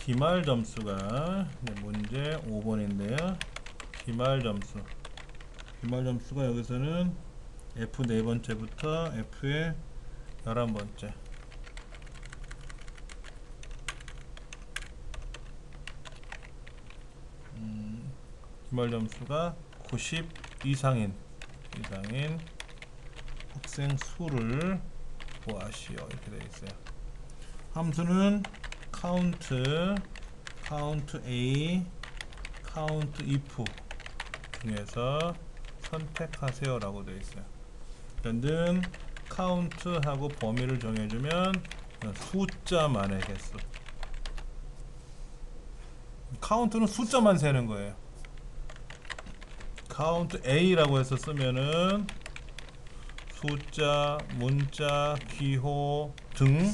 기말 점수가 문제 5번인데요. 기말 점수가 여기서는 F 4번째부터 F의 11번째. 기말 점수가 90 이상인 학생 수를 구하시오. 이렇게 되어 있어요. 함수는 count A, count if 중에서 선택하세요 라고 되어 있어요. 는 count하고 범위를 정해주면 숫자만의 개수. count는 숫자만 세는 거예요. count A라고 해서 쓰면은 숫자, 문자, 기호 등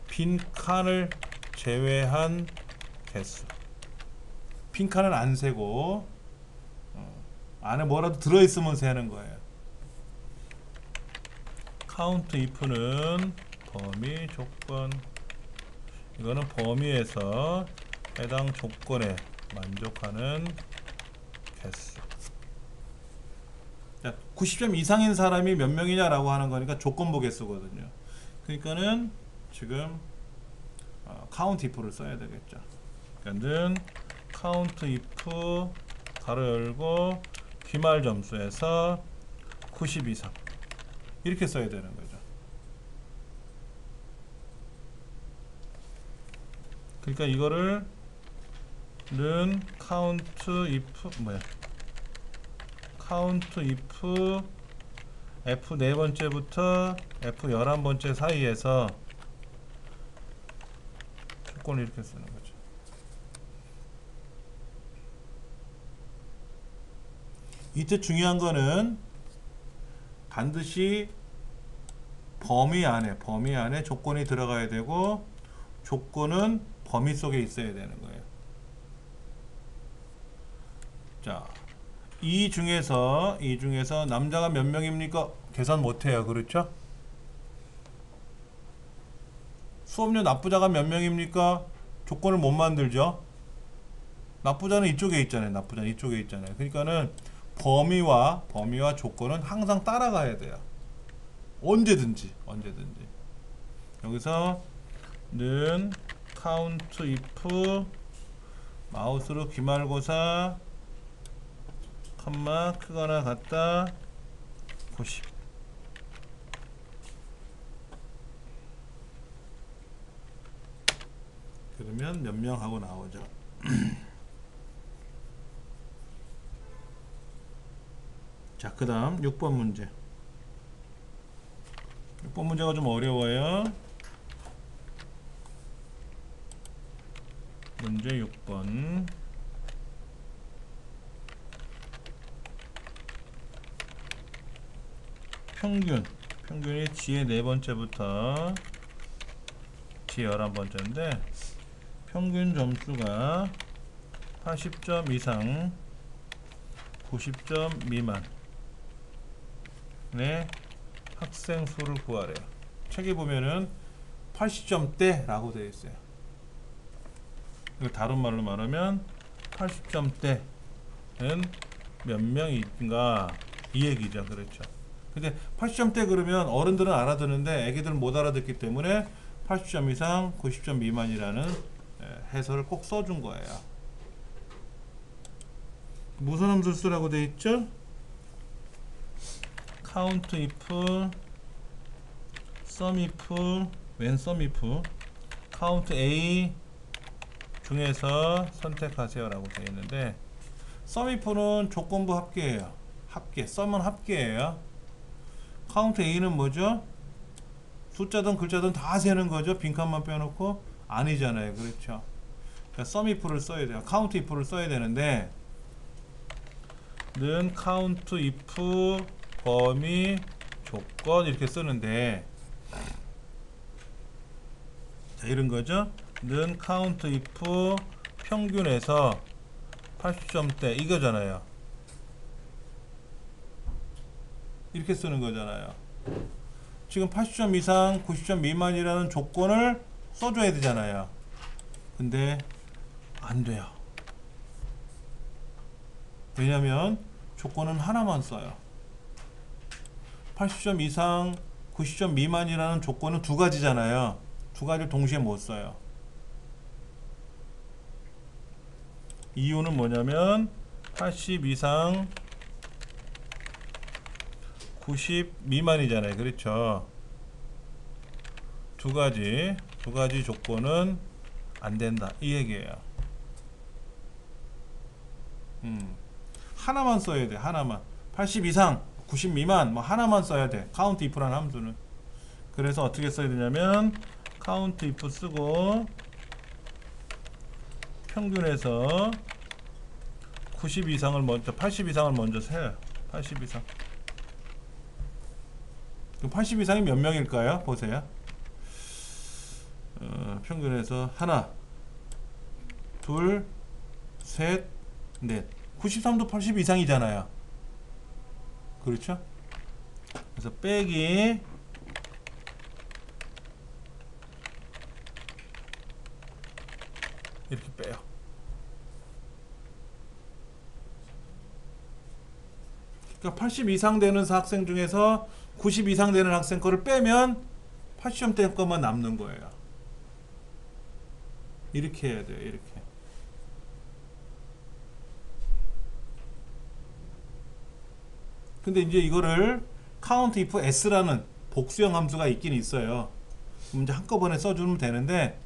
빈칸을 제외한 개수. 빈칸은 안 세고 안에 뭐라도 들어있으면 세는 거예요. count if는 범위, 조건. 이거는 범위에서 해당 조건에 만족하는 개수. 90점 이상인 사람이 몇 명이냐라고 하는 거니까 조건부 개수거든요. 그러니까는 지금 count if를 써야 되겠죠. 그러니까는 count if 가로 열고 기말 점수에서 90 이상 이렇게 써야 되는 거죠. 그러니까 이거를 는 count if F 4번째부터 F 11번째 사이에서 조건을 이렇게 쓰는 거죠. 이때 중요한 거는 반드시 범위 안에 조건이 들어가야 되고 조건은 범위 속에 있어야 되는 거예요. 자, 이 중에서 남자가 몇 명입니까? 계산 못해요. 그렇죠? 수업료 납부자가 몇 명입니까? 조건을 못 만들죠. 납부자는 이쪽에 있잖아요. 그러니까는 범위와 조건은 항상 따라가야 돼요. 언제든지. 여기서 는 count if 마우스로 기말고사 컴마 크거나 같다 90. 그러면 몇 명 하고 나오죠. 자, 그 다음 6번 문제. 6번 문제가 좀 어려워요. 문제 6번. 평균이 G의 4번째부터 G 11번째인데 평균 점수가 80점 이상 90점 미만의 학생 수를 구하래요. 책에 보면은 80점대 라고 되어 있어요. 이거 다른 말로 말하면 80점대는 몇 명인가 이 얘기죠. 그렇죠. 근데 80점대 그러면 어른들은 알아듣는데 애기들은 못 알아듣기 때문에 80점 이상 90점 미만이라는 해설을 꼭 써준 거예요. 무슨 함수를 쓰라고 되어 있죠? count if, sum if, when sum if, count A 중에서 선택하세요 라고 되어 있는데 sum if는 조건부 합계예요. sum은 합계예요. count A는 뭐죠? 숫자든 글자든 다 세는 거죠. 빈칸만 빼놓고 아니잖아요. 그렇죠. 그러니까 sum if를 써야 돼요. count if를 써야 되는데 는 count if 범위 조건 이렇게 쓰는데 자, 이런 거죠. 는 count if 평균에서 80점대 이거잖아요. 이렇게 쓰는 거잖아요. 지금 80점 이상 90점 미만이라는 조건을 써줘야 되잖아요. 근데 안 돼요. 왜냐면 조건은 하나만 써요. 80점 이상 90점 미만이라는 조건은 두 가지잖아요. 두 가지를 동시에 못 써요. 이유는 뭐냐면 80 이상 90 미만이잖아요. 그렇죠? 두 가지 조건은 안 된다 이 얘기예요. 하나만 써야 돼. 하나만. 80 이상 90 미만 뭐 하나만 써야 돼. count if라는 함수는. 그래서 어떻게 써야 되냐면 count if 쓰고 평균에서 90 이상을 먼저 80 이상을 먼저 세요. 80 이상. 그럼 80 이상이 몇 명일까요? 보세요. 평균에서 하나, 둘, 셋, 넷. 93도 80 이상이잖아요. 그렇죠? 그래서 빼기 이렇게 빼요. 그러니까 80 이상 되는 학생 중에서 90 이상 되는 학생 거를 빼면 80점대 것만 남는 거예요. 이렇게 해야 돼요. 이렇게. 근데 이제 이거를 count if s라는 복수형 함수가 있긴 있어요. 그럼 이제 한꺼번에 써주면 되는데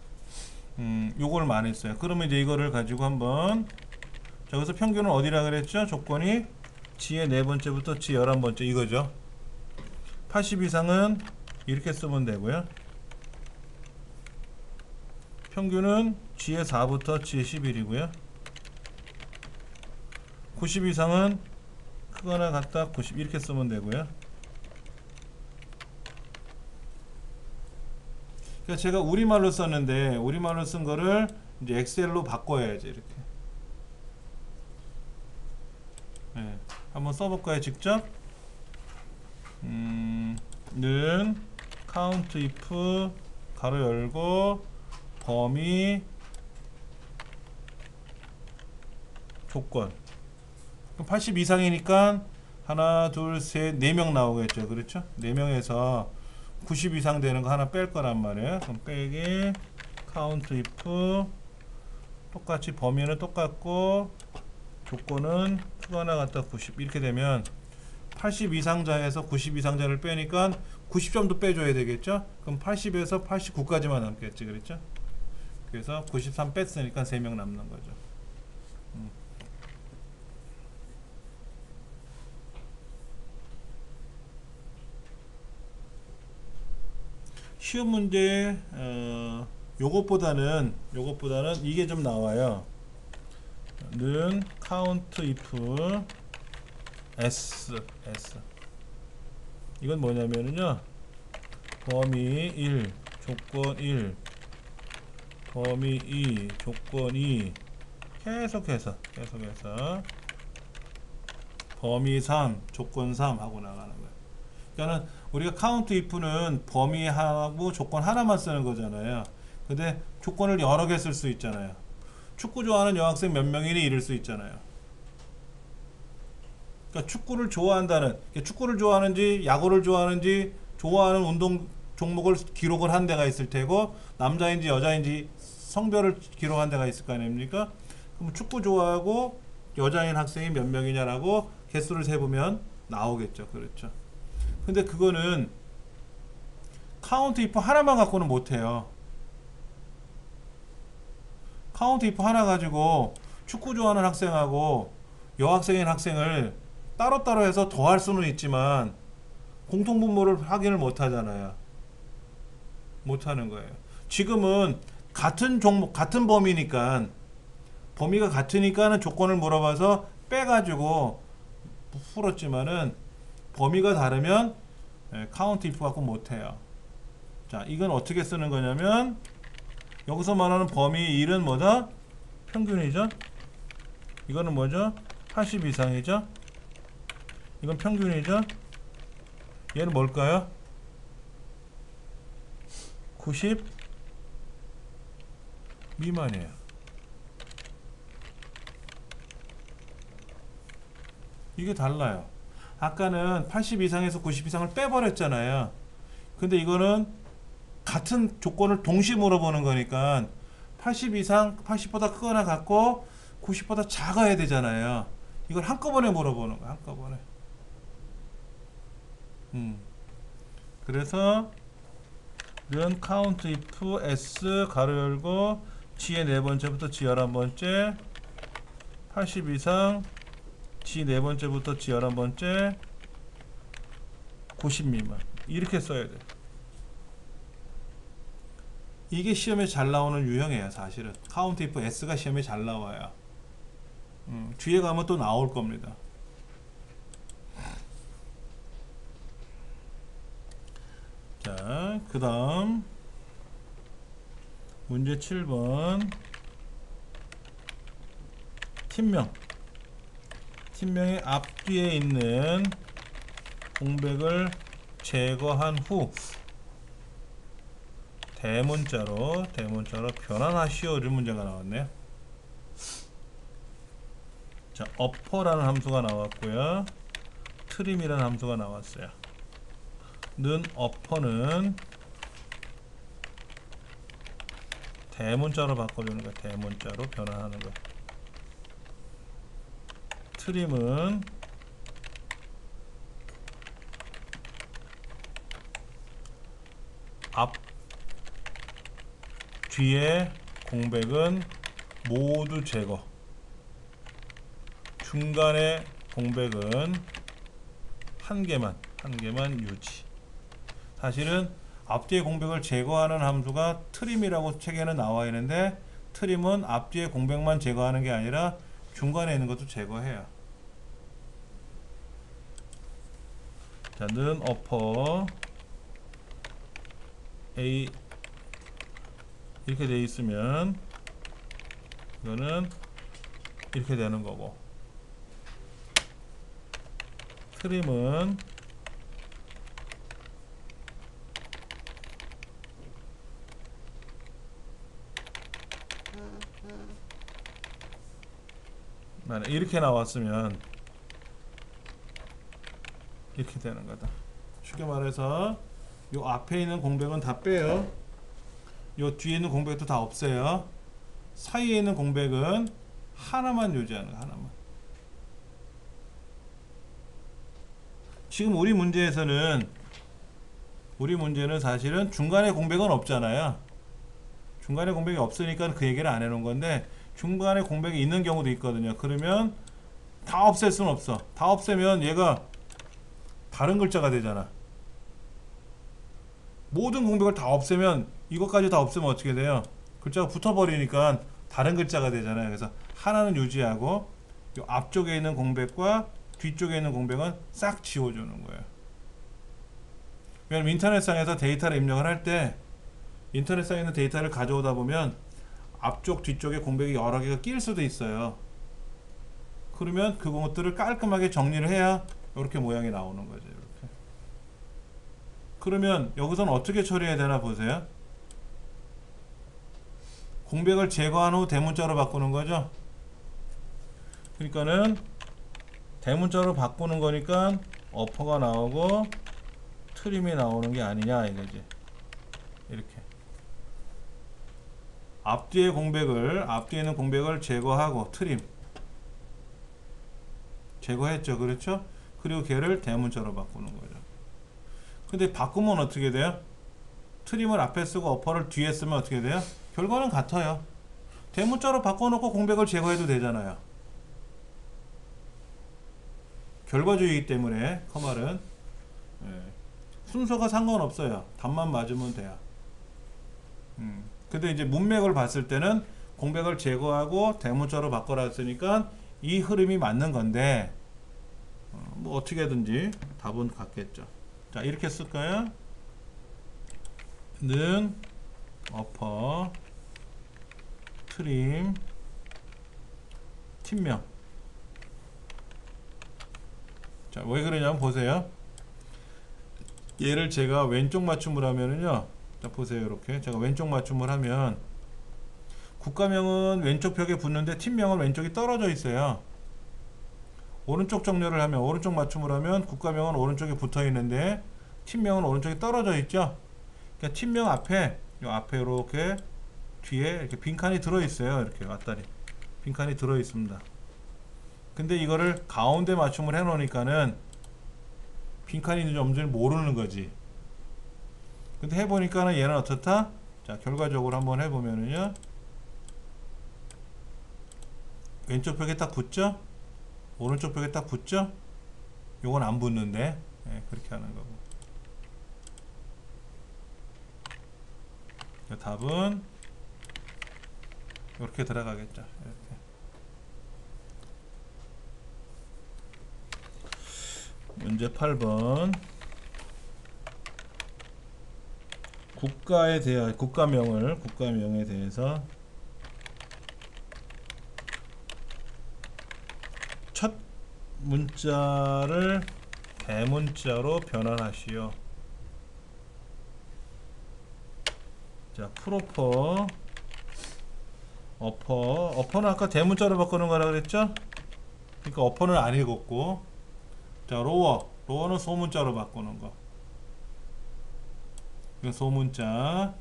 요걸 안 했어요. 그러면 이제 이거를 가지고 한번 저기서 평균은 어디라 그랬죠? 조건이 G의 4번째부터 G 11번째 이거죠. 80 이상은 이렇게 쓰면 되고요. 평균은 G의 4부터 G의 11이고요. 90 이상은 크거나 같다 90 이렇게 쓰면 되고요. 그러니까 제가 우리말로 썼는데 우리말로 쓴 거를 이제 엑셀로 바꿔야지 이렇게. 네, 한번 써볼까요 직접? 는 count if 가로 열고 범위 조건. 그럼 80 이상이니까 하나 둘 셋 4명 나오겠죠. 그렇죠? 4명에서 90 이상 되는 거 하나 뺄 거란 말이에요. 그럼 빼기 count if 똑같이 범위는 똑같고 조건은 크거나 같다 90 이렇게 되면 80 이상자에서 90 이상자를 빼니까 90점도 빼줘야 되겠죠. 그럼 80에서 89까지만 남겠지. 그랬죠? 그래서 93 뺐으니까 3명 남는 거죠. 시험 문제 요것보다는 이게 좀 나와요. 는 count if s 이건 뭐냐면은요 범위 1 조건 1 범위 2 조건 2 계속해서 범위 3 조건 3 하고 나가는 거예요. 그러니까 우리가 count if는 범위하고 조건 하나만 쓰는 거잖아요. 근데 조건을 여러 개 쓸 수 있잖아요. 축구 좋아하는 여학생 몇 명이니 이럴 수 있잖아요. 그러니까 축구를 좋아한다는, 축구를 좋아하는지 야구를 좋아하는지 좋아하는 운동 종목을 기록을 한 데가 있을 테고 남자인지 여자인지 성별을 기록한 데가 있을 거 아닙니까? 그럼 축구 좋아하고 여자인 학생이 몇 명이냐라고 개수를 세보면 나오겠죠. 그렇죠. 근데 그거는 count if 하나만 갖고는 못해요. count if 하나 가지고 축구 좋아하는 학생하고 여학생인 학생을 따로따로 해서 더할 수는 있지만 공통분모를 확인을 못하잖아요. 못하는 거예요. 지금은 같은 종목 같은 범위니까 범위가 같으니까는 조건을 물어봐서 빼가지고 풀었지만은 범위가 다르면 count if 갖고 못해요. 자, 이건 어떻게 쓰는 거냐면 여기서 말하는 범위 1은 뭐죠? 평균이죠. 이거는 뭐죠? 80 이상이죠. 이건 평균이죠. 얘는 뭘까요? 90 미만이에요. 이게 달라요. 아까는 80 이상에서 90 이상을 빼버렸잖아요. 근데 이거는 같은 조건을 동시에 물어보는 거니까 80 이상, 80보다 크거나 같고 90보다 작아야 되잖아요. 이걸 한꺼번에 물어보는 거야. 한꺼번에. 그래서 는 count if s 가로 열고 g의 네 번째부터 g 11번째 80 이상 g 네 번째부터 g 11번째 90 미만 이렇게 써야 돼. 이게 시험에 잘 나오는 유형이에요. 사실은 count if s가 시험에 잘 나와요. 뒤에 가면 또 나올 겁니다. 자, 그 다음 문제 7번 팀명의 앞뒤에 있는 공백을 제거한 후 대문자로 변환하시오 이런 문제가 나왔네요. 자, upper라는 함수가 나왔고요. trim이라는 함수가 나왔어요. 는 upper는 대문자로 바꿔주는 거야. 대문자로 변환하는 거야. trim은 앞 뒤에 공백은 모두 제거. 중간에 공백은 한 개만 유지. 사실은 앞뒤의 공백을 제거하는 함수가 트림이라고 책에는 나와 있는데 트림은 앞뒤의 공백만 제거하는 게 아니라 중간에 있는 것도 제거해요. 자, 는 upper a 이렇게 돼 있으면 이거는 이렇게 되는 거고, 트림은 이렇게 나왔으면 이렇게 되는 거다. 쉽게 말해서 요 앞에 있는 공백은 다 빼요. 요 뒤에 있는 공백도 다 없애요. 사이에 있는 공백은 하나만 유지하는 거, 하나만. 지금 우리 문제는 사실은 중간에 공백은 없잖아요. 중간에 공백이 없으니까 그 얘기를 안 해놓은 건데, 중간에 공백이 있는 경우도 있거든요. 그러면 다 없앨 수는 없어. 다 없애면 얘가 다른 글자가 되잖아. 모든 공백을 다 없애면 이것까지 다 없애면 어떻게 돼요? 글자가 붙어버리니까 다른 글자가 되잖아요. 그래서 하나는 유지하고 이 앞쪽에 있는 공백과 뒤쪽에 있는 공백은 싹 지워주는 거예요. 왜냐면 인터넷상에서 데이터를 입력을 할 때 인터넷상에 있는 데이터를 가져오다 보면 앞쪽 뒤쪽에 공백이 여러 개가 낄 수도 있어요. 그러면 그것들을 깔끔하게 정리를 해야 이렇게 모양이 나오는 거죠. 이렇게. 그러면 여기서는 어떻게 처리해야 되나 보세요. 공백을 제거한 후 대문자로 바꾸는 거죠. 그러니까는 대문자로 바꾸는 거니까 어퍼가 나오고 트림이 나오는 게 아니냐 이거지. 이렇게 앞뒤에 있는 공백을 제거하고 트림 제거했죠. 그렇죠? 그리고 걔를 대문자로 바꾸는 거죠. 근데 바꾸면 어떻게 돼요? 트림을 앞에 쓰고 어퍼를 뒤에 쓰면 어떻게 돼요? 결과는 같아요. 대문자로 바꿔놓고 공백을 제거해도 되잖아요. 결과주의이기 때문에 커말은 순서가 상관없어요. 답만 맞으면 돼요. 근데 이제 문맥을 봤을 때는 공백을 제거하고 대문자로 바꿔라 했으니까 이 흐름이 맞는 건데 뭐 어떻게든지 답은 같겠죠. 자, 이렇게 쓸까요? 는 어퍼 트림 팀명. 자, 왜 그러냐면 보세요. 얘를 제가 왼쪽 맞춤을 하면은요. 자, 보세요. 이렇게 제가 왼쪽 맞춤을 하면 국가명은 왼쪽 벽에 붙는데 팀명은 왼쪽이 떨어져 있어요. 오른쪽 정렬을 하면, 오른쪽 맞춤을 하면 국가명은 오른쪽에 붙어 있는데 팀명은 오른쪽에 떨어져 있죠. 그러니까 팀명 앞에, 요 앞에 이렇게 뒤에 이렇게 빈칸이 들어 있어요. 이렇게 왔다리 빈칸이 들어 있습니다. 근데 이거를 가운데 맞춤을 해 놓으니까는 빈칸이 있는지 없는지 모르는 거지. 근데 해보니까는 얘는 어떻다? 자, 결과적으로 한번 해보면은요, 왼쪽 벽에 딱 붙죠? 오른쪽 벽에 딱 붙죠? 요건 안 붙는데, 예, 그렇게 하는 거고. 답은 이렇게 들어가겠죠. 이렇게. 문제 8번. 국가에 대해, 국가명에 대해서 첫 문자를 대문자로 변환하시오. 자, 프로퍼, 어퍼는 아까 대문자로 바꾸는 거라 그랬죠? 그러니까 어퍼는 안 읽었고, 자, 로어는 소문자로 바꾸는 거. 이거 소문자,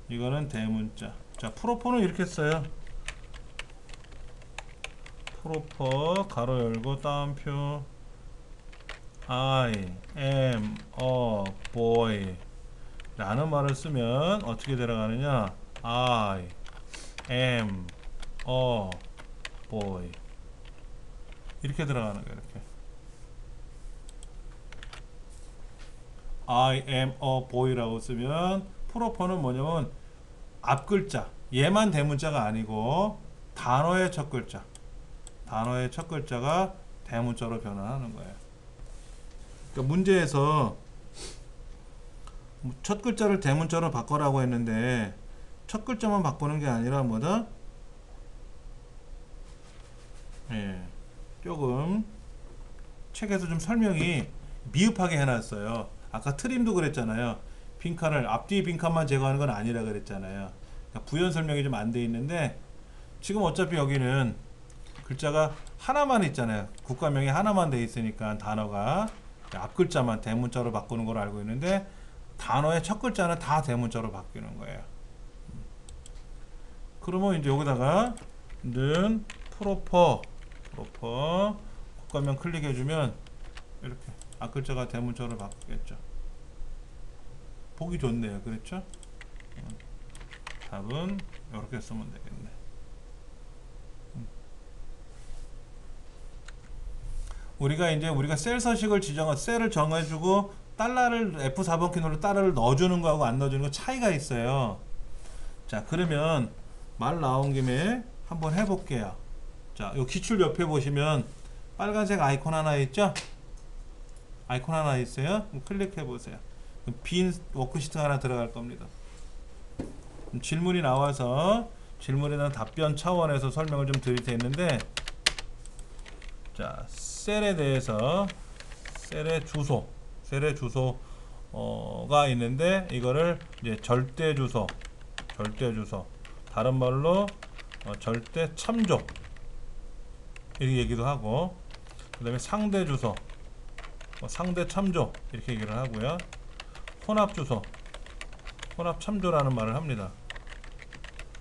이거는 대문자. 자, 프로퍼는 이렇게 써요. 프로퍼 가로 열고 따옴표 I am a boy 라는 말을 쓰면 어떻게 들어가느냐, I am a boy 이렇게 들어가는 거예요. 이렇게 I am a boy라고 쓰면 프로퍼는 뭐냐면 앞 글자, 얘만 대문자가 아니고 단어의 첫 글자가 대문자로 변환하는 거예요. 그러니까 문제에서 첫 글자를 대문자로 바꿔라고 했는데 첫 글자만 바꾸는 게 아니라 뭐다? 예, 조금 책에서 좀 설명이 미흡하게 해놨어요. 아까 트림도 그랬잖아요. 빈칸을, 앞뒤 빈칸만 제거하는 건 아니라 그랬잖아요. 그러니까 부연 설명이 좀 안 돼 있는데 지금 어차피 여기는 글자가 하나만 있잖아요. 국가명이 하나만 돼 있으니까 단어가 앞 글자만 대문자로 바꾸는 걸 알고 있는데 단어의 첫 글자는 다 대문자로 바뀌는 거예요. 그러면 이제 여기다가 는 프로퍼 국가명 클릭해주면 이렇게 앞 글자가 대문자로 바뀌겠죠. 보기 좋네요. 그렇죠? 답은 이렇게 쓰면 되겠네. 우리가 셀 서식을 셀을 정해주고 달러를 F4번 키 눌러 달러를 넣어주는 거하고 안 넣어주는 거 차이가 있어요. 자, 그러면 말 나온 김에 한번 해볼게요. 자, 요 기출 옆에 보시면 빨간색 아이콘 하나 있죠? 아이콘 하나 있어요. 클릭해 보세요. 빈 워크시트 하나 들어갈 겁니다. 질문이 나와서 질문에 대한 답변 차원에서 설명을 좀 드릴 텐데, 자, 셀에 대해서 셀의 주소가 있는데 이거를 이제 절대 주소, 다른 말로 절대 참조 이렇게 얘기도 하고, 그 다음에 상대 주소, 상대 참조 이렇게 얘기를 하고요. 혼합 주소, 혼합 참조라는 말을 합니다.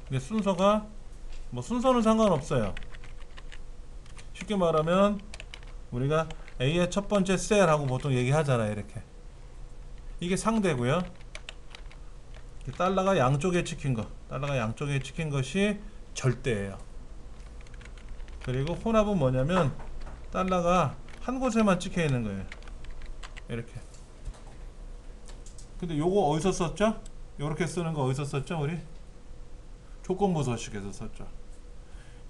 근데 순서가 순서는 상관없어요. 쉽게 말하면 우리가 A의 첫 번째 셀하고 보통 얘기하잖아요. 이렇게 이게 상대고요. 달러가 양쪽에 찍힌 것이 절대예요. 그리고 혼합은 뭐냐면 달러가 한 곳에만 찍혀 있는 거예요. 이렇게. 근데 요거 어디서 썼죠? 요렇게 쓰는 거 어디서 썼죠? 우리 조건부 서식에서 썼죠.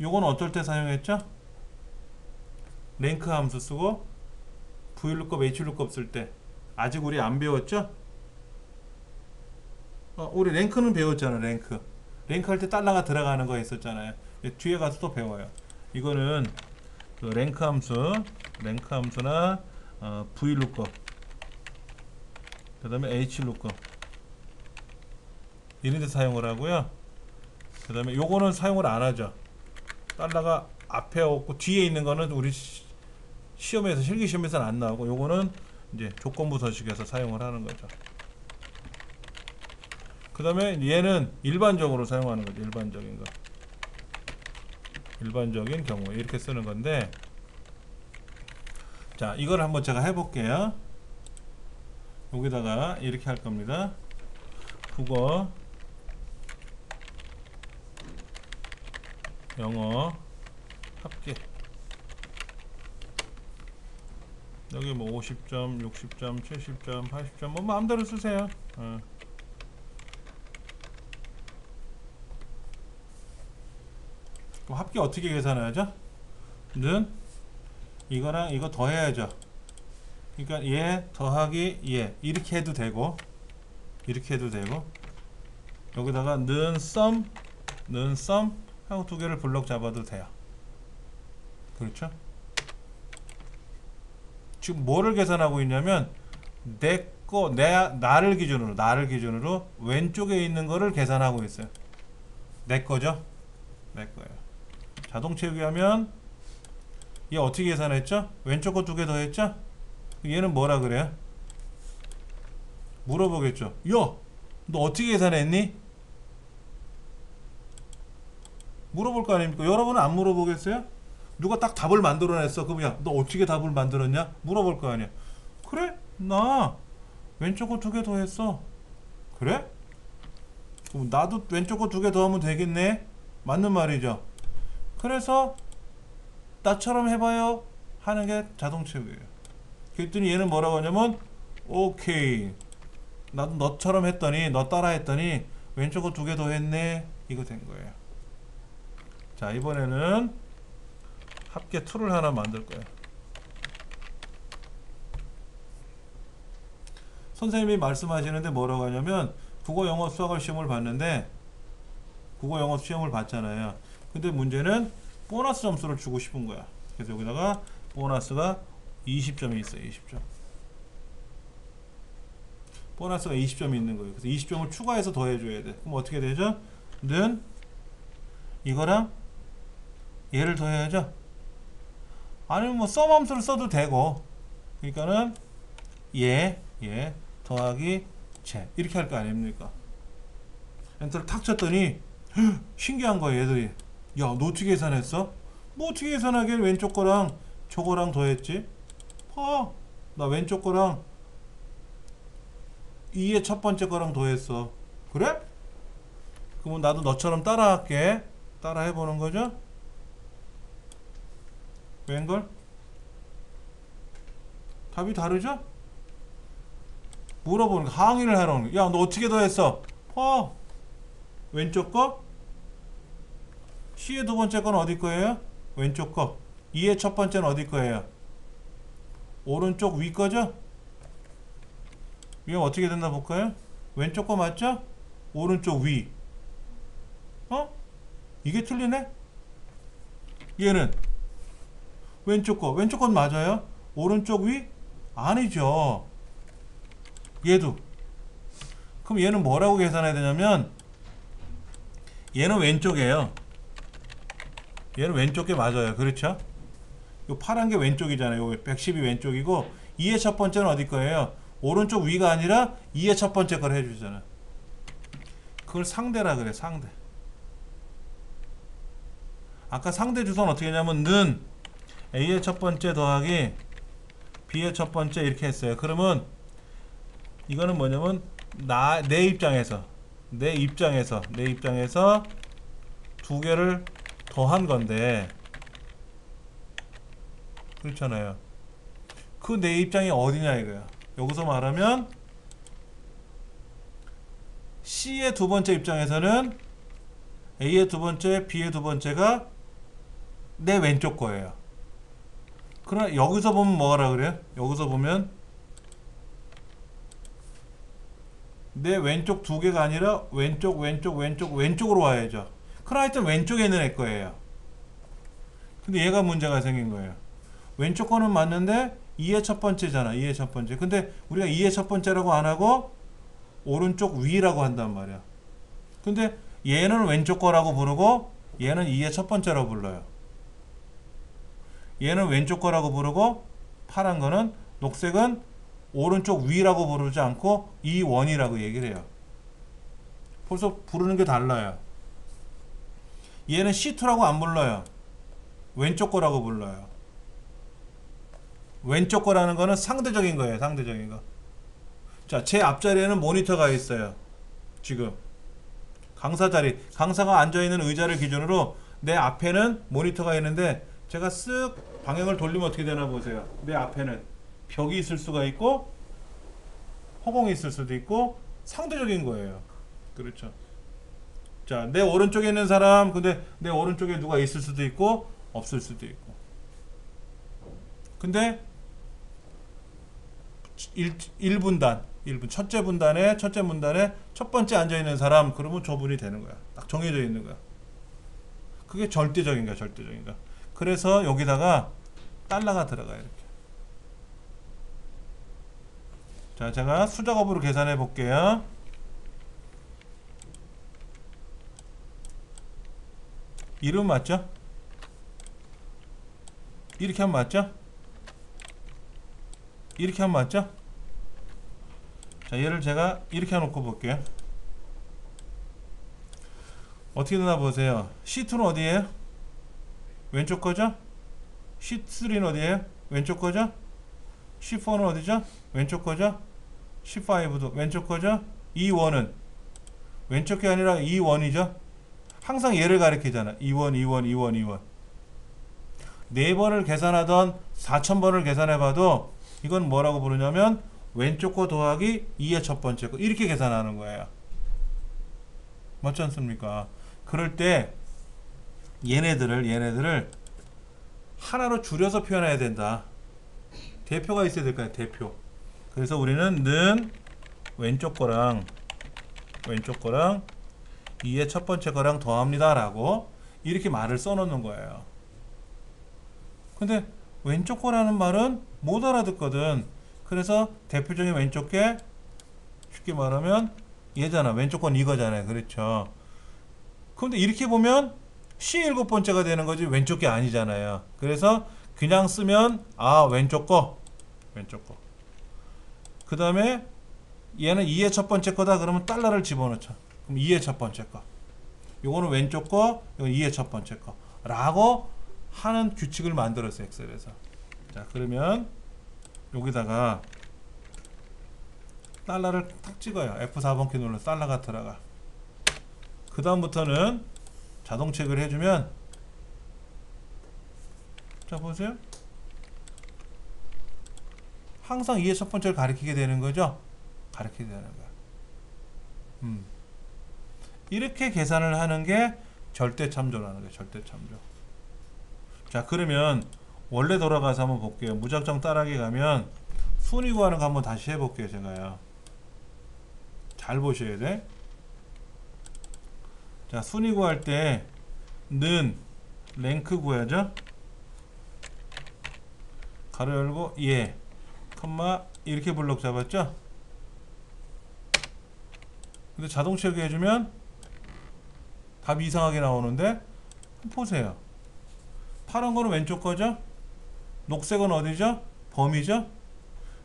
요건 어떨 때 사용했죠? 랭크 함수 쓰고 VLOOKUP, HLOOKUP 쓸 때. 아직 우리 안 배웠죠? 우리 랭크는 배웠잖아. 랭크 할 때 달러가 들어가는 거 있었잖아요. 뒤에 가서 또 배워요. 이거는 그 랭크 함수나 VLOOKUP, 그 다음에 HLOOKUP 이런 데 사용을 하고요. 그 다음에 요거는 사용을 안 하죠. 달러가 앞에 없고 뒤에 있는 거는 우리 시험에서 실기 시험에서는 안 나오고 요거는 이제 조건부 서식에서 사용을 하는 거죠. 그 다음에 얘는 일반적으로 사용하는 거죠. 일반적인 거. 일반적인 경우 이렇게 쓰는 건데, 자 이걸 한번 제가 해볼게요. 여기다가 이렇게 할 겁니다. 국어, 영어, 합계. 여기 뭐 50점, 60점, 70점, 80점 뭐 마음대로 쓰세요. 그럼 합계 어떻게 계산하죠? 는 이거랑 이거 더해야죠. 그러니까 얘 더하기 얘 이렇게 해도 되고 이렇게 해도 되고, 여기다가 는 썸 하고 두 개를 블럭 잡아도 돼요. 그렇죠? 지금 뭐를 계산하고 있냐면 나를 기준으로 왼쪽에 있는 거를 계산하고 있어요. 내 거죠? 내 거예요. 자동 채우기 하면 얘 어떻게 계산했죠? 왼쪽 거 두 개 더했죠? 얘는 뭐라 그래요? 물어보겠죠. 야, 너 어떻게 계산했니? 물어볼 거 아닙니까? 여러분은 안 물어보겠어요? 누가 딱 답을 만들어냈어. 그럼 야, 너 어떻게 답을 만들었냐? 물어볼 거 아니야. 그래? 나 왼쪽 거 두 개 더했어. 그래? 그럼 나도 왼쪽 거 두 개 더하면 되겠네? 맞는 말이죠. 그래서 나처럼 해봐요 하는 게 자동 채우기예요. 그랬더니 얘는 뭐라고 하냐면 오케이, 나도 너처럼 했더니, 너 따라 했더니 왼쪽 거 두 개 더 했네. 이거 된 거예요. 자, 이번에는 합계 툴을 하나 만들 거예요. 선생님이 말씀하시는데 뭐라고 하냐면 국어, 영어, 수학을 시험을 봤는데, 국어, 영어 시험을 봤잖아요. 근데 문제는 보너스 점수를 주고 싶은 거야. 그래서 여기다가 보너스가 20점이 있어요. 20점. 보너스가 20점이 있는 거예요. 그래서 20점을 추가해서 더해줘야 돼. 그럼 어떻게 되죠? 는 이거랑 얘를 더해야죠. 아니면 뭐 썸함수를 써도 되고, 그러니까는 얘 더하기 제 이렇게 할 거 아닙니까? 엔터를 탁 쳤더니 신기한 거예요. 얘들이 야, 너 어떻게 계산했어? 뭐 어떻게 계산하길 왼쪽 거랑 저거랑 더했지? 나 왼쪽 거랑 2의 첫 번째 거랑 더했어. 그래? 그러면 나도 너처럼 따라할게. 따라 해보는 거죠? 웬걸? 답이 다르죠? 물어보는 거, 항의를 하러 오는 거. 야, 너 어떻게 더했어? 왼쪽 거? C의 두 번째 건 어디 거예요? 왼쪽 거. 2의 첫 번째는 어디 거예요? 오른쪽 위 거죠? 이거 어떻게 된다 볼까요? 왼쪽 거 맞죠? 오른쪽 위. 이게 틀리네? 얘는 왼쪽 건 맞아요? 오른쪽 위? 아니죠. 얘도. 그럼 얘는 뭐라고 계산해야 되냐면, 얘는 왼쪽이에요. 얘는 왼쪽에 맞아요. 그렇죠? 요 파란 게 왼쪽이잖아요. 요 110이 왼쪽이고 2의 첫 번째는 어디 거예요? 오른쪽 위가 아니라 2의 첫 번째 걸 해주잖아. 그걸 상대라 그래. 상대. 아까 상대 주소는 어떻게 했냐면 는 A의 첫 번째 더하기 B의 첫 번째 이렇게 했어요. 그러면 이거는 뭐냐면 내 입장에서 두 개를 더한 건데, 그렇잖아요. 그 내 입장이 어디냐 이거야. 여기서 말하면 C의 두 번째 입장에서는 A의 두 번째, B의 두 번째가 내 왼쪽 거예요. 그러나 여기서 보면 뭐라 그래요? 여기서 보면 내 왼쪽 두 개가 아니라 왼쪽으로 와야죠. 그럼 하여튼 왼쪽에 있는 애 거예요. 근데 얘가 문제가 생긴 거예요. 왼쪽 거는 맞는데 2의 첫 번째잖아. 2의 첫 번째. 근데 우리가 2의 첫 번째라고 안 하고 오른쪽 위라고 한단 말이야. 근데 얘는 왼쪽 거라고 부르고 얘는 2의 첫 번째라고 불러요. 얘는 왼쪽 거라고 부르고 파란 거는 녹색은 오른쪽 위라고 부르지 않고 E1이라고 얘기를 해요. 벌써 부르는 게 달라요. 얘는 C2라고 안 불러요. 왼쪽 거라고 불러요. 왼쪽 거라는 거는 상대적인 거예요. 상대적인 거. 자, 제 앞자리에는 모니터가 있어요. 지금 강사 자리, 강사가 앉아있는 의자를 기준으로 내 앞에는 모니터가 있는데 제가 쓱 방향을 돌리면 어떻게 되나 보세요. 내 앞에는 벽이 있을 수가 있고 허공이 있을 수도 있고 상대적인 거예요. 그렇죠. 자, 내 오른쪽에 있는 사람, 근데 내 오른쪽에 누가 있을 수도 있고 없을 수도 있고. 근데 1분단, 첫째 문단에 첫 번째 앉아있는 사람, 그러면 저분이 되는 거야. 딱 정해져 있는 거야. 그게 절대적인 거야. 절대적인 거야. 그래서 여기다가 달러가 들어가요. 이렇게. 자, 제가 수작업으로 계산해 볼게요. 이름 맞죠? 이렇게 하면 맞죠? 이렇게 하면 맞죠? 자, 얘를 제가 이렇게 해놓고 볼게요. 어떻게 되나 보세요. C2는 어디에요? 왼쪽 거죠? C3는 어디에요? 왼쪽 거죠? C4는 어디죠? 왼쪽 거죠? C5도 왼쪽 거죠? E1은 왼쪽 게 아니라 E1이죠? 항상 얘를 가리키잖아. E1, E1, E1, E1. 4번을 계산하던 4000번을 계산해봐도 이건 뭐라고 부르냐면 왼쪽 거 더하기 2의 첫 번째 거, 이렇게 계산하는 거예요. 맞지 않습니까? 그럴 때 얘네들을 하나로 줄여서 표현해야 된다. 대표가 있어야 될까요? 대표. 그래서 우리는 는 왼쪽 거랑 2의 첫 번째 거랑 더합니다 라고 이렇게 말을 써놓는 거예요. 근데 왼쪽 거라는 말은 못 알아듣거든. 그래서 대표적인 왼쪽 게 쉽게 말하면 얘잖아. 왼쪽 건 이거잖아요. 그렇죠. 그런데 이렇게 보면 C 7번째가 되는 거지 왼쪽 게 아니잖아요. 그래서 그냥 쓰면 왼쪽 거. 그 다음에 얘는 2의 첫 번째 거다 그러면 달러를 집어넣죠. 그럼 2의 첫 번째 거. 요거는 왼쪽 거, 이건 2의 첫 번째 거. 라고 하는 규칙을 만들었어요. 엑셀에서. 자, 그러면 여기다가 달러를 탁 찍어요. F4번 키 눌러서 달러가 들어가. 그 다음부터는 자동 체크를 해주면, 자 보세요. 항상 2의 첫 번째를 가리키게 되는 거죠. 가리키게 되는 거야. 이렇게 계산을 하는 게 절대 참조라는 거예요. 절대 참조. 자, 그러면 원래 돌아가서 한번 볼게요. 무작정 따라하기 가면 순위 구하는 거 한번 다시 해볼게요. 제가요. 잘 보셔야 돼. 자, 순위 구할 때 는 랭크 구해야죠. 가로 열고 컴마 이렇게 블록 잡았죠. 근데 자동 체크 해주면 답이 이상하게 나오는데 한번 보세요. 파란 거는 왼쪽 거죠. 녹색은 어디죠? 범위죠.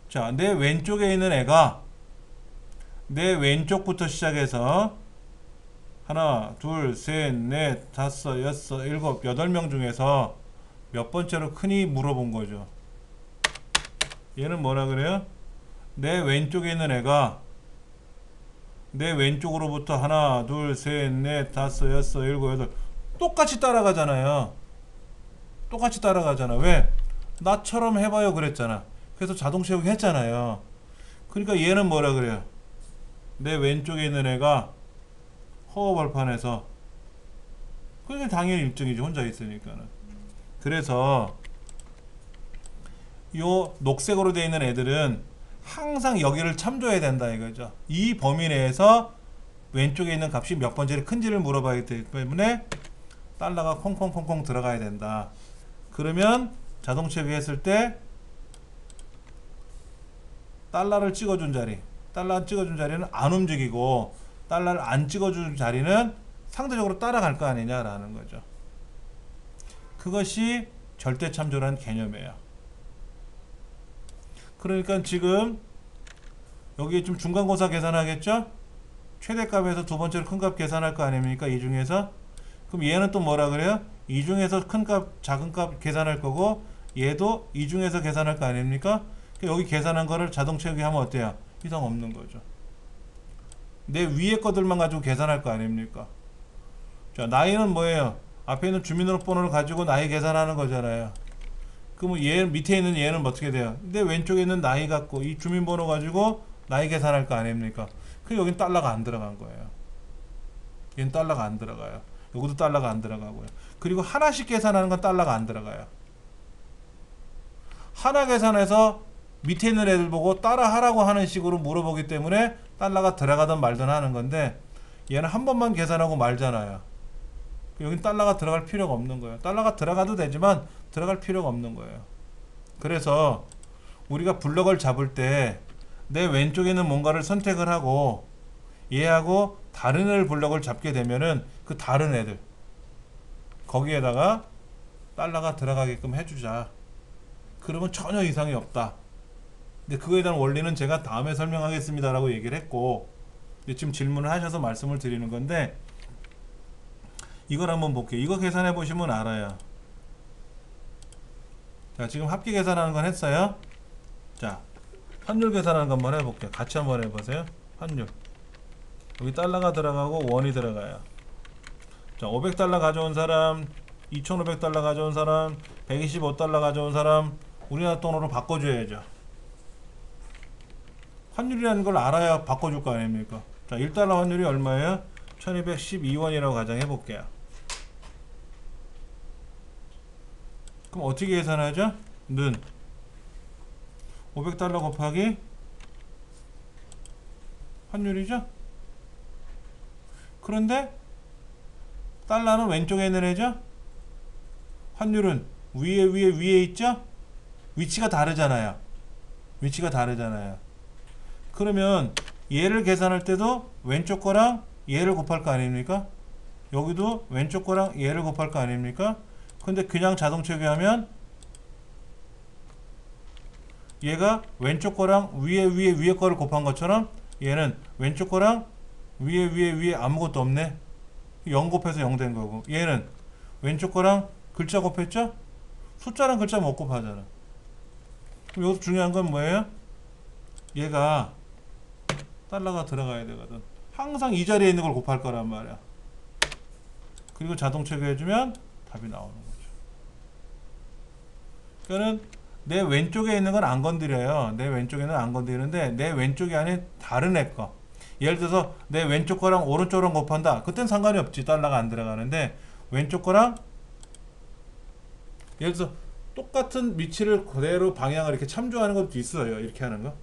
자, 내 왼쪽에 있는 애가 내 왼쪽부터 시작해서 하나, 둘, 셋, 넷, 다섯, 여섯, 일곱, 8명 중에서 몇 번째로 크니 물어본 거죠. 얘는 뭐라 그래요? 내 왼쪽에 있는 애가 내 왼쪽으로부터 하나, 둘, 셋, 넷, 다섯, 여섯, 일곱, 여덟 똑같이 따라가잖아요. 똑같이 따라가잖아. 왜? 나처럼 해봐요 그랬잖아. 그래서 자동 채우기 했잖아요. 그러니까 얘는 뭐라 그래요? 내 왼쪽에 있는 애가 허허 벌판에서, 그게 당연히 1등이지 혼자 있으니까는. 그래서 요 녹색으로 되어 있는 애들은 항상 여기를 참조해야 된다 이거죠. 이 범위 내에서 왼쪽에 있는 값이 몇 번째로 큰지를 물어봐야 되기 때문에 달러가 콩콩콩콩 들어가야 된다. 그러면 자동 체크했을 때 달러를 찍어준 자리, 달러 찍어준 자리는 안 움직이고 달러를 안 찍어준 자리는 상대적으로 따라갈 거 아니냐라는 거죠. 그것이 절대참조라는 개념이에요. 그러니까 지금 여기 좀 중간고사 계산하겠죠? 최대값에서 두 번째로 큰 값 계산할 거 아닙니까? 이 중에서. 그럼 얘는 또 뭐라 그래요? 이 중에서 큰 값, 작은 값 계산할 거고 얘도 이 중에서 계산할 거 아닙니까? 여기 계산한 거를 자동 채우기 하면 어때요? 이상 없는 거죠. 내 위에 것들만 가지고 계산할 거 아닙니까? 자, 나이는 뭐예요? 앞에 있는 주민등록번호를 가지고 나이 계산하는 거잖아요. 그럼 얘 밑에 있는 얘는 어떻게 돼요? 내 왼쪽에 있는 나이 갖고 이 주민번호 가지고 나이 계산할 거 아닙니까? 그럼 여긴 달러가 안 들어간 거예요. 얘는 달러가 안 들어가요. 요것도 달러가 안 들어가고요. 그리고 하나씩 계산하는 건 달러가 안 들어가요. 하나 계산해서 밑에 있는 애들 보고 따라 하라고 하는 식으로 물어보기 때문에 달러가 들어가든 말든 하는 건데 얘는 한 번만 계산하고 말잖아요. 여긴 달러가 들어갈 필요가 없는 거예요. 달러가 들어가도 되지만 들어갈 필요가 없는 거예요. 그래서 우리가 블럭을 잡을 때 내 왼쪽에 있는 뭔가를 선택을 하고 얘하고 다른 애를 블럭을 잡게 되면은 그 다른 애들 거기에다가 달러가 들어가게끔 해주자. 그러면 전혀 이상이 없다. 근데 그거에 대한 원리는 제가 다음에 설명하겠습니다 라고 얘기를 했고 지금 질문을 하셔서 말씀을 드리는 건데 이걸 한번 볼게요. 이거 계산해 보시면 알아요. 자, 지금 합계 계산하는 건 했어요. 자, 환율 계산하는 거 한번 해볼게요. 같이 한번 해보세요. 환율. 여기 달러가 들어가고 원이 들어가요. 자, 500달러 가져온 사람, 2,500달러 가져온 사람, 125달러 가져온 사람, 우리나라 돈으로 바꿔줘야죠. 환율이라는 걸 알아야 바꿔줄 거 아닙니까? 자, 1달러 환율이 얼마예요? 1212원이라고 가정해 볼게요. 그럼 어떻게 계산하죠? 는 500달러 곱하기 환율이죠? 그런데 달러는 왼쪽에 있는 애죠? 환율은 위에 있죠? 위치가 다르잖아요. 위치가 다르잖아요. 그러면 얘를 계산할 때도 왼쪽 거랑 얘를 곱할 거 아닙니까? 여기도 왼쪽 거랑 얘를 곱할 거 아닙니까? 근데 그냥 자동 채우기하면 얘가 왼쪽 거랑 위에 거를 곱한 것처럼 얘는 왼쪽 거랑 위에 아무것도 없네. 0 곱해서 0 된 거고 얘는 왼쪽 거랑 글자 곱했죠? 숫자랑 글자 못 곱하잖아. 그럼 여기서 중요한 건 뭐예요? 얘가 달러가 들어가야 되거든. 항상 이 자리에 있는 걸 곱할 거란 말이야. 그리고 자동 체크해주면 답이 나오는 거죠. 그러니까는 내 왼쪽에 있는 건 안 건드려요. 내 왼쪽에는 안 건드리는데 내 왼쪽이 아닌 다른 애 거. 예를 들어서 내 왼쪽 거랑 오른쪽으로 곱한다. 그땐 상관이 없지. 달러가 안 들어가는데 왼쪽 거랑 예를 들어서 똑같은 위치를 그대로 방향을 이렇게 참조하는 것도 있어요. 이렇게 하는 거.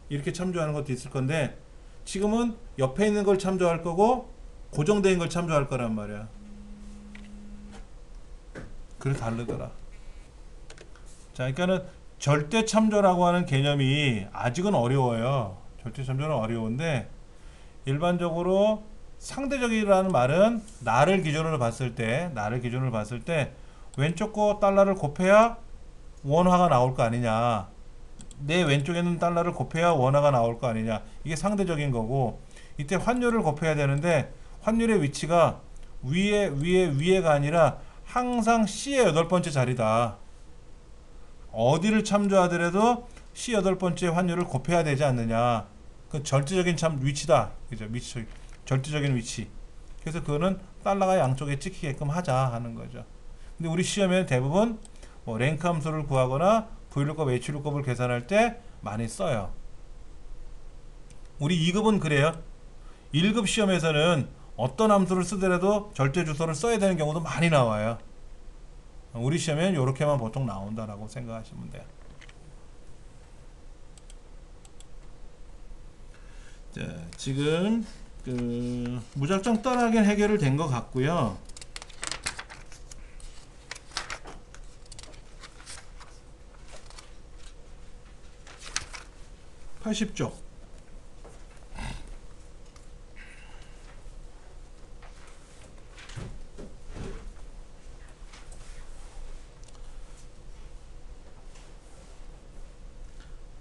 이렇게 참조하는 것도 있을 건데 지금은 옆에 있는 걸 참조할 거고 고정된 걸 참조할 거란 말이야. 그래서 다르더라. 자, 그러니까는 절대 참조라고 하는 개념이 아직은 어려워요. 절대 참조는 어려운데 일반적으로 상대적이라는 말은 나를 기준으로 봤을 때 왼쪽 거 달러를 곱해야 원화가 나올 거 아니냐. 내 왼쪽에 있는 달러를 곱해야 원화가 나올 거 아니냐. 이게 상대적인 거고 이때 환율을 곱해야 되는데 환율의 위치가 위에가 아니라 항상 C의 8번째 자리다. 어디를 참조하더라도 C 8번째 환율을 곱해야 되지 않느냐. 그 절대적인 위치다. 그죠? 절대적인 위치. 그래서 그거는 달러가 양쪽에 찍히게끔 하자 하는 거죠. 근데 우리 시험에는 대부분 뭐 랭크 함수를 구하거나 Vlookup, Hlookup을 계산할 때 많이 써요. 우리 2급은 그래요. 1급 시험에서는 어떤 함수를 쓰더라도 절대 주소를 써야 되는 경우도 많이 나와요. 우리 시험에는 이렇게만 보통 나온다라고 생각하시면 돼요. 자, 지금 무작정 따라하기는 해결을 된 것 같고요. 80쪽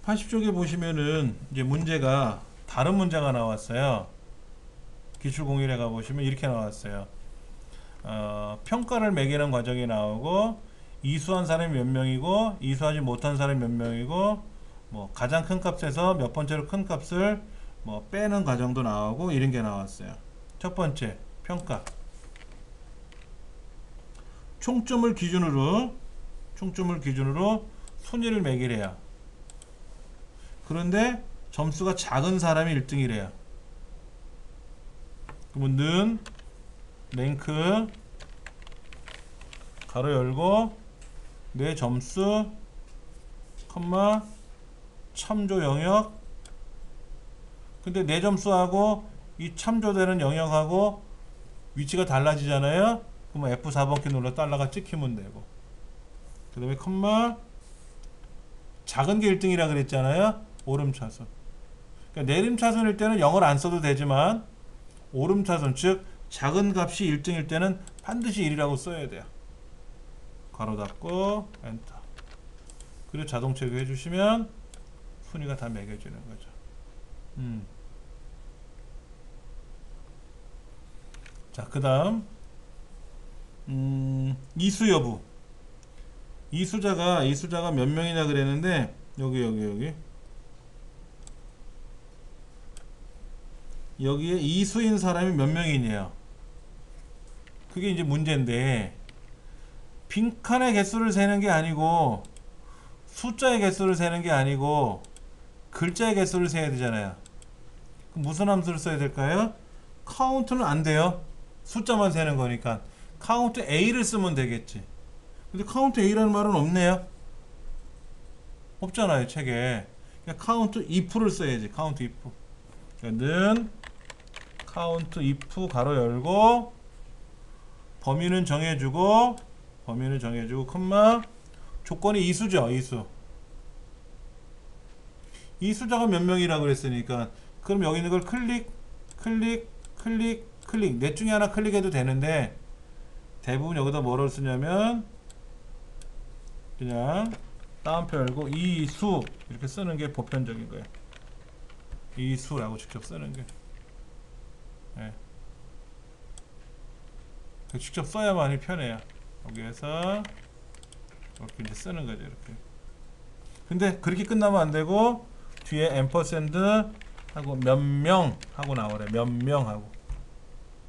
80쪽에 보시면은 이제 문제가 다른 문제가 나왔어요. 기출공일에 가보시면 이렇게 나왔어요. 평가를 매기는 과정이 나오고 이수한 사람이 몇 명이고 이수하지 못한 사람이 몇 명이고 뭐 가장 큰 값에서 몇 번째로 큰 값을 뭐 빼는 과정도 나오고 이런 게 나왔어요. 첫 번째 평가. 총점을 기준으로 순위를 매기래요. 그런데 점수가 작은 사람이 1등이래요. 그러면 는 랭크 가로 열고 내 점수 컴마 참조 영역. 근데 내 점수하고 이 참조되는 영역하고 위치가 달라지잖아요. 그러면 F4번키 눌러 달러가 찍히면 되고, 그 다음에 컴마 작은 게 1등이라 그랬잖아요. 오름차순. 그러니까 내림차순일 때는 0을 안 써도 되지만 오름차순, 즉 작은 값이 1등일 때는 반드시 1이라고 써야 돼요. 괄호 닫고 엔터. 그리고 자동 체크해 주시면 순위가 다 매겨지는 거죠. 자, 그 다음 이수 여부. 이수자가 몇 명이냐 그랬는데 여기에 이수인 사람이 몇 명이냐, 그게 이제 문제인데, 빈칸의 개수를 세는 게 아니고 숫자의 개수를 세는 게 아니고 글자의 개수를 세야 되잖아요. 그럼 무슨 함수를 써야 될까요? 카운트는 안 돼요. 숫자만 세는 거니까 카운트 A를 쓰면 되겠지. 근데 카운트 A라는 말은 없네요. 없잖아요, 책에. 그냥 카운트 if를 써야지. 카운트 if. 는 카운트 if 가로 열고 범위는 정해주고 콤마 조건이 이수죠. 이수자가 몇 명이라고 그랬으니까, 그럼 여기 있는 걸 클릭 넷 중에 하나 클릭해도 되는데, 대부분 여기다 뭐를 쓰냐면 그냥 따옴표 열고 이수 이렇게 쓰는 게 보편적인 거예요. 이수라고 직접 쓰는 게. 네. 직접 써야만이 편해요. 여기에서 이렇게 이제 쓰는 거죠. 이렇게. 근데 그렇게 끝나면 안 되고 뒤에 앰퍼샌드 하고 몇 명 하고 나오래. 몇 명 하고.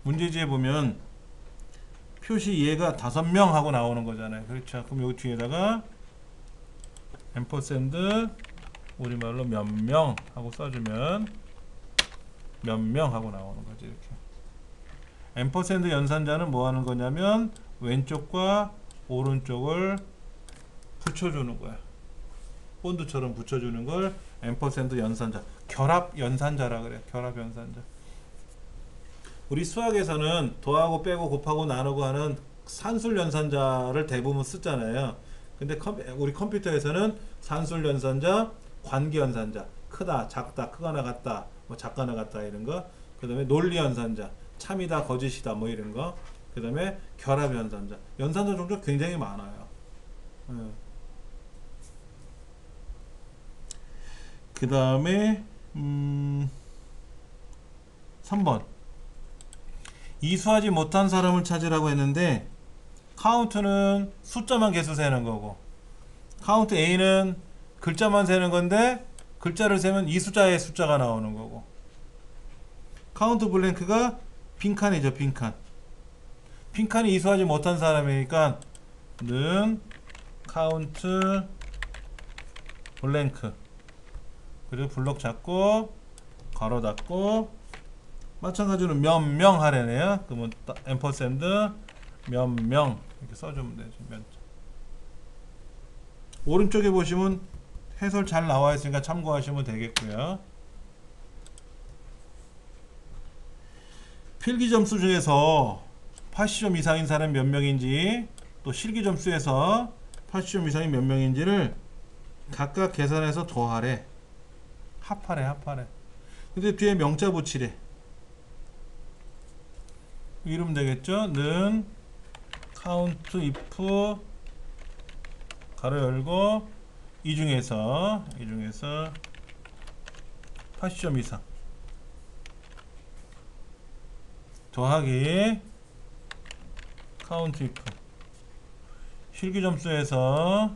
문제지에 보면 표시 얘가 5명 하고 나오는 거잖아요. 그렇죠. 그럼 여기 뒤에다가 앰퍼샌드 우리말로 몇 명 하고 써주면 몇 명 하고 나오는 거지. 이렇게. 앰퍼샌드 연산자는 뭐 하는 거냐면 왼쪽과 오른쪽을 붙여주는 거야. 본드처럼 붙여주는 걸 앰퍼샌드 연산자, 결합 연산자라 그래. 결합 연산자. 우리 수학에서는 더하고 빼고 곱하고 나누고 하는 산술 연산자를 대부분 쓰잖아요. 근데 우리 컴퓨터에서는 산술 연산자, 관계 연산자, 크다, 작다, 크거나 같다, 뭐 작거나 같다 이런 거. 그 다음에 논리 연산자, 참이다, 거짓이다, 뭐 이런 거. 그 다음에 결합 연산자. 연산자 종류 굉장히 많아요. 그 다음에 3번 이수하지 못한 사람을 찾으라고 했는데, 카운트는 숫자만 개수 세는 거고 카운트 A는 글자만 세는 건데 글자를 세면 이 숫자의 숫자가 나오는 거고, 카운트 블랭크가 빈칸이죠. 빈칸이 이수하지 못한 사람이니까 는 카운트 블랭크, 그리고 블록 잡고 괄호 닫고 마찬가지로 몇 명 하려네요. 그러면 앰퍼샌드 몇 명 이렇게 써주면 되죠. 오른쪽에 보시면 해설 잘 나와 있으니까 참고하시면 되겠고요. 필기 점수 중에서 80점 이상인 사람이 몇 명인지, 또 실기 점수에서 80점 이상이 몇 명인지를 각각 계산해서 더하래. 합하래. 근데 뒤에 명자 붙이래. 이러면 되겠죠. 는 카운트 if 가로 열고 이 중에서 80점 이상 더하기 카운트 if 실기 점수에서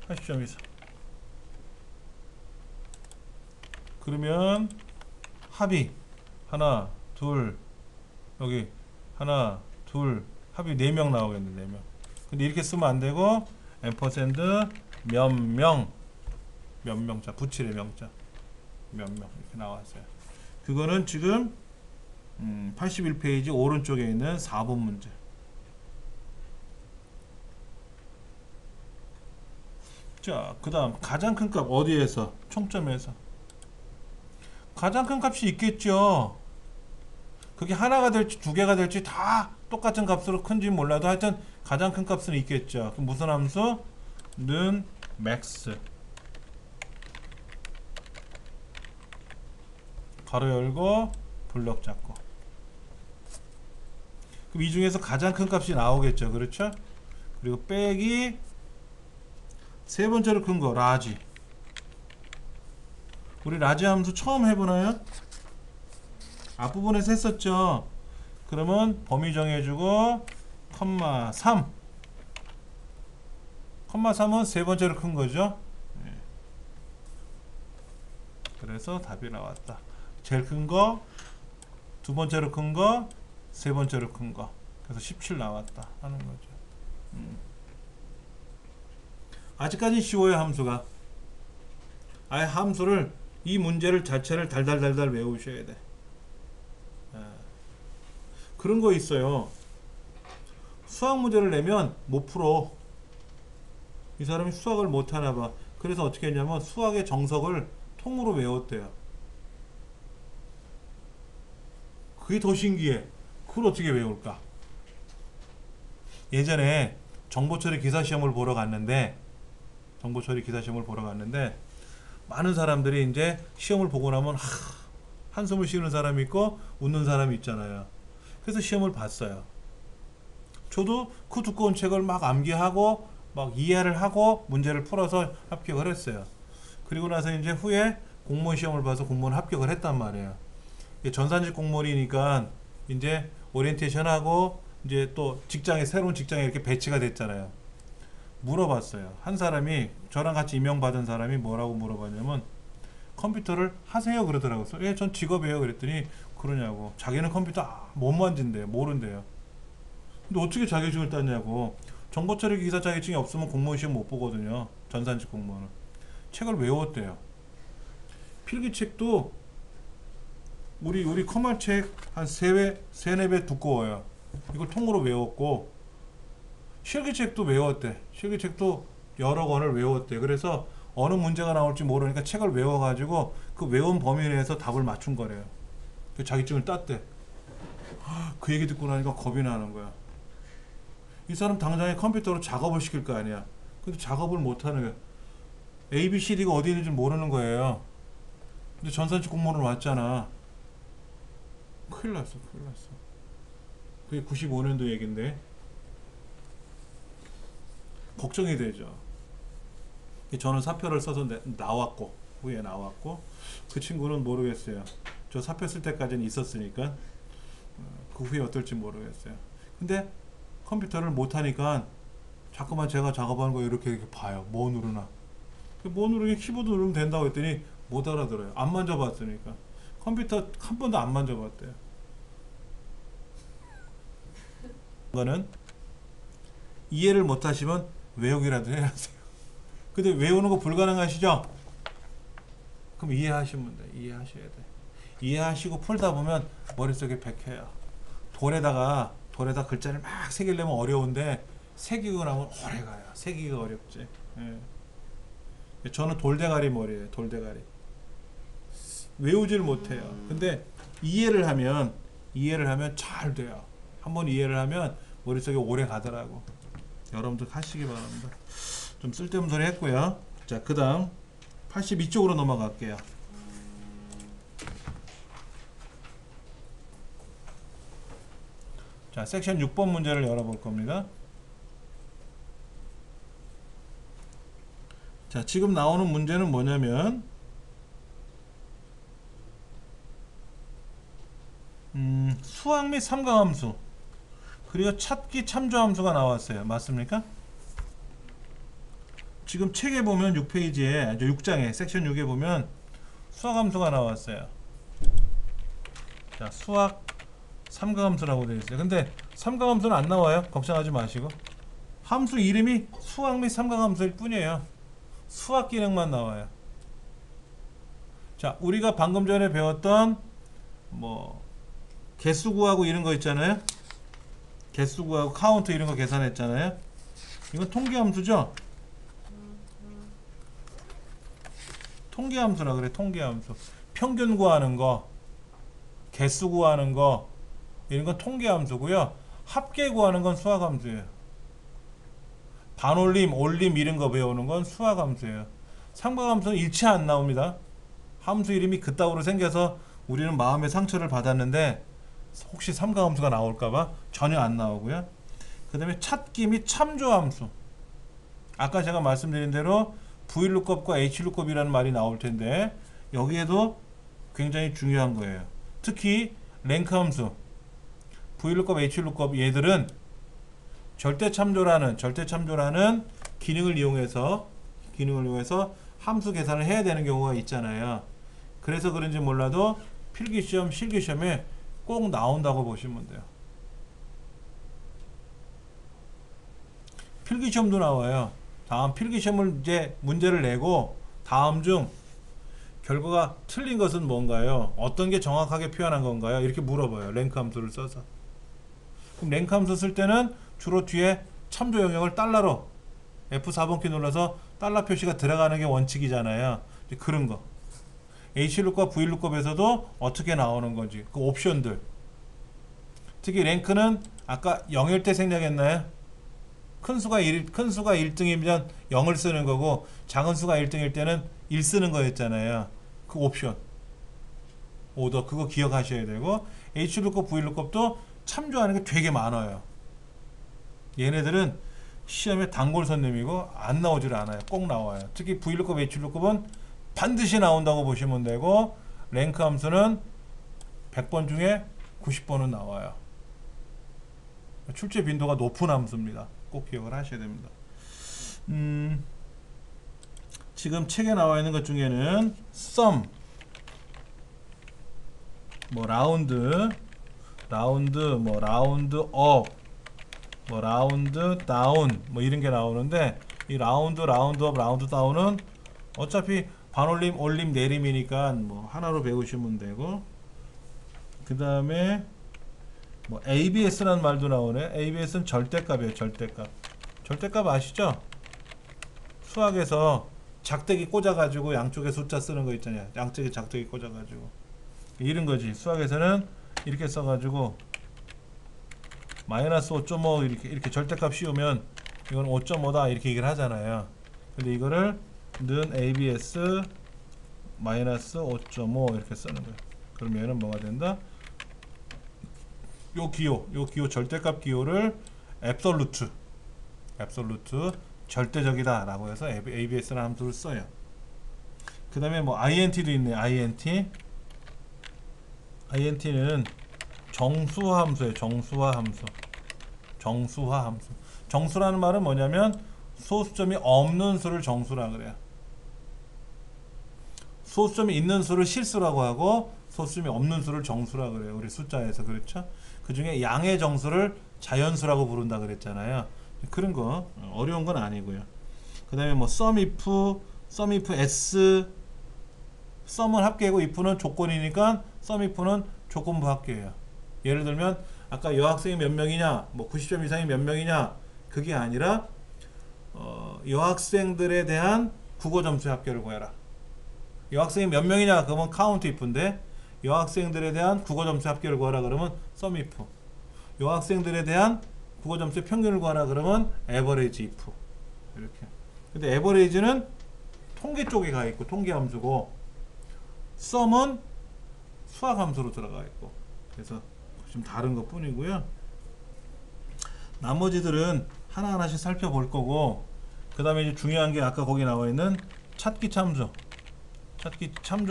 80점 이상. 그러면 합이 하나 둘 여기 하나 둘 합이 4명 나오겠네. 4명. 근데 이렇게 쓰면 안되고 앰퍼샌드 몇 명자 붙일의 명자 몇 명 이렇게 나왔어요. 그거는 지금 81페이지 오른쪽에 있는 4번 문제. 자, 그 다음 가장 큰 값 어디에서? 총점에서. 가장 큰 값이 있겠죠. 그게 하나가 될지 두 개가 될지 다 똑같은 값으로 큰지 몰라도 하여튼 가장 큰 값은 있겠죠. 그럼 무슨 함수? 는 max 가로 열고 블럭 잡고. 그럼 이 중에서 가장 큰 값이 나오겠죠. 그렇죠? 그리고 빼기 세 번째로 큰 거 라지. 우리 라지 함수 처음 해보나요? 앞부분에서 했었죠. 그러면 범위 정해주고 컴마 3 컴마 3은 세 번째로 큰 거죠. 그래서 답이 나왔다. 제일 큰 거, 두 번째로 큰 거, 세 번째로 큰 거. 그래서 17 나왔다 하는 거죠. 아직까지 쉬워요. 함수가. 아예 함수를 이 문제를 자체를 달달달달 외우셔야 돼. 그런 거 있어요. 수학 문제를 내면 못 풀어. 이 사람이 수학을 못 하나 봐. 그래서 어떻게 했냐면 수학의 정석을 통으로 외웠대요. 그게 더 신기해. 그걸 어떻게 외울까? 예전에 정보처리 기사시험을 보러 갔는데 많은 사람들이 이제 시험을 보고 나면 한숨을 쉬는 사람이 있고 웃는 사람이 있잖아요. 그래서 시험을 봤어요. 저도 그 두꺼운 책을 막 암기하고 막 이해를 하고 문제를 풀어서 합격을 했어요. 그리고 나서 이제 후에 공무원 시험을 봐서 공무원 합격을 했단 말이에요. 전산직 공무원이니까 이제 오리엔테이션하고 이제 또 직장에 새로운 직장에 이렇게 배치가 됐잖아요. 물어봤어요. 한 사람이 저랑 같이 임명받은 사람이 뭐라고 물어봤냐면 컴퓨터를 하세요 그러더라고요. 예, 전 직업이에요 그랬더니 그러냐고. 자기는 컴퓨터 못 만진대요. 모른대요. 근데 어떻게 자격증을 땄냐고. 정보처리 기사 자격증이 없으면 공무원 시험 못 보거든요. 전산직 공무원은. 책을 외웠대요. 필기책도 우리 커먼책 한 3-4배 두꺼워요. 이걸 통으로 외웠고 실기책도 외웠대. 실기책도 여러 권을 외웠대. 그래서 어느 문제가 나올지 모르니까 책을 외워가지고 그 외운 범위 내에서 답을 맞춘 거래요. 그 자격증을 땄대. 그 얘기 듣고 나니까 겁이 나는 거야. 이 사람 당장에 컴퓨터로 작업을 시킬 거 아니야. 근데 작업을 못하는 거야. A, B, C, D가 어디 있는지 모르는 거예요. 근데 전산직 공무원으로 왔잖아. 큰일 났어. 그게 95년도 얘긴데 걱정이 되죠. 저는 사표를 써서 나왔고 후에 나왔고 그 친구는 모르겠어요. 저 사표 쓸 때까지는 있었으니까 그 후에 어떨지 모르겠어요. 근데 컴퓨터를 못하니까 자꾸만 제가 작업하는 거 이렇게 봐요. 뭐 누르나. 뭐 누르기 키보드 누르면 된다고 했더니 못 알아들어요. 안 만져봤으니까. 컴퓨터 한 번도 안 만져봤대요. 이거는 이해를 못하시면 외우기라도 해야 돼요. 근데 외우는 거 불가능하시죠? 그럼 이해하시면 돼. 이해하셔야 돼. 이해하시고 풀다 보면 머릿속에 백혀요. 돌에다 글자를 막 새기려면 어려운데 새기고 나면 오래가요. 새기기가 어렵지. 예. 저는 돌대가리 머리예요. 돌대가리. 외우질 못해요. 근데 이해를 하면 잘 돼요. 한번 이해를 하면 머릿속에 오래 가더라고. 여러분들 하시기 바랍니다. 좀 쓸데없는 소리 했고요. 자, 그 다음 82쪽으로 넘어갈게요. 자, 섹션 6번 문제를 열어볼 겁니다. 자, 지금 나오는 문제는 뭐냐면 수학 및 삼각함수 그리고 찾기 참조함수가 나왔어요. 맞습니까? 지금 책에 보면 6페이지에 6장에 섹션 6에 보면 수학함수가 나왔어요. 자, 수학 삼각함수라고 되어 있어요. 근데 삼각함수는 안 나와요. 걱정하지 마시고. 함수 이름이 수학 및 삼각함수일 뿐이에요. 수학 기능만 나와요. 자, 우리가 방금 전에 배웠던 뭐 개수 구하고 이런 거 있잖아요. 개수 구하고 카운트 이런 거 계산했잖아요. 이건 통계함수죠. 통계함수라 그래. 통계함수. 평균 구하는 거, 개수 구하는 거 이런 건 통계함수고요. 합계 구하는 건 수학함수예요. 반올림, 올림 이런 거 배우는 건 수학함수예요. 삼각함수는 일체 안 나옵니다. 함수 이름이 그따구로 생겨서 우리는 마음의 상처를 받았는데 혹시 삼각함수가 나올까봐 전혀 안 나오고요. 그 다음에 찾기 및 참조함수. 아까 제가 말씀드린 대로 VLOOKUP과 HLOOKUP이라는 말이 나올 텐데 여기에도 굉장히 중요한 거예요. 특히 랭크함수, VLOOKUP, HLOOKUP 얘들은 절대 참조라는 기능을 이용해서 함수 계산을 해야 되는 경우가 있잖아요. 그래서 그런지 몰라도 필기시험, 실기시험에 꼭 나온다고 보시면 돼요. 필기시험도 나와요. 다음 필기시험을 이제 문제를 내고 다음 중 결과가 틀린 것은 뭔가요? 어떤 게 정확하게 표현한 건가요? 이렇게 물어봐요. 랭크 함수를 써서. 그럼 랭크 함수 쓸 때는 주로 뒤에 참조 영역을 달러로 F4번키 눌러서 달러 표시가 들어가는 게 원칙이잖아요. 그런 거. HLOOKUP, VLOOKUP에서도 어떻게 나오는 건지 그 옵션들. 특히 랭크는 아까 0일 때 생략했나요? 큰 수가 1등이면 0을 쓰는 거고 작은 수가 1등일 때는 1 쓰는 거였잖아요. 그 옵션 오더 그거 기억하셔야 되고 HLOOKUP, VLOOKUP도 참조하는 게 되게 많아요. 얘네들은 시험에 단골 손님이고 안 나오질 않아요. 꼭 나와요. 특히 VLOOKUP, HLOOKUP은 반드시 나온다고 보시면 되고 랭크 함수는 100번 중에 90번은 나와요. 출제 빈도가 높은 함수입니다. 꼭 기억을 하셔야 됩니다. 지금 책에 나와 있는 것 중에는 sum, 뭐 라운드, 뭐 라운드 업, 뭐 라운드 다운 뭐 이런 게 나오는데 이 라운드 업, 라운드 다운은 어차피 반올림, 올림, 내림이니까 뭐 하나로 배우시면 되고 그 다음에 뭐 ABS라는 말도 나오네. ABS는 절대값이에요. 절대값 아시죠? 수학에서 작대기 꽂아가지고 양쪽에 숫자 쓰는 거 있잖아요. 양쪽에 작대기 꽂아가지고 이런 거지. 수학에서는 이렇게 써가지고 마이너스 5.5 이렇게 절대값 씌우면 이건 5.5다 이렇게 얘기를 하잖아요. 근데 이거를 는 ABS 마이너스 5.5 이렇게 쓰는 거예요. 그러면은 뭐가 된다? 요 기호 절대값 기호를 absolute 절대적이다 라고 해서 ABS라는 함수를 써요. 그 다음에 뭐 INT도 있네. INT는 정수화 함수예요. 정수화 함수. 정수라는 말은 뭐냐면 소수점이 없는 수를 정수라 그래요. 소수점이 있는 수를 실수라고 하고 소수점이 없는 수를 정수라 그래요. 우리 숫자에서. 그렇죠? 그 중에 양의 정수를 자연수라고 부른다 그랬잖아요. 그런 거 어려운 건 아니고요. 그 다음에 뭐 sum if s sum은 합계고 if는 조건이니까 sum if는 조건부 합계예요. 예를 들면 아까 여학생이 몇 명이냐 뭐 90점 이상이 몇 명이냐 그게 아니라 여학생들에 대한 국어 점수의 합계를 구해라. 여학생이 몇 명이냐 그러면 count if인데 여학생들에 대한 국어 점수의 합계를 구하라 그러면 sum if. 여학생들에 대한 국어 점수의 평균을 구하라 그러면 average if. 이렇게. 근데 average는 통계 쪽에 가 있고 통계 함수고 sum은 수학 함수로 들어가 있고 그래서 좀 다른 것 뿐이고요. 나머지들은 하나하나씩 살펴볼 거고 그 다음에 이제 중요한 게 아까 거기 나와 있는 찾기 참조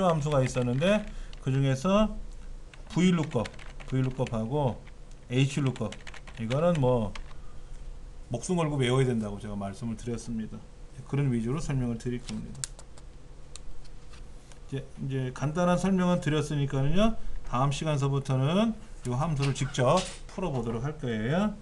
함수가 있었는데 그 중에서 VLOOKUP하고 HLOOKUP 이거는 뭐 목숨 걸고 외워야 된다고 제가 말씀을 드렸습니다. 그런 위주로 설명을 드릴 겁니다. 이제 간단한 설명은 드렸으니까요. 다음 시간서부터는 이 함수를 직접 풀어보도록 할 거예요.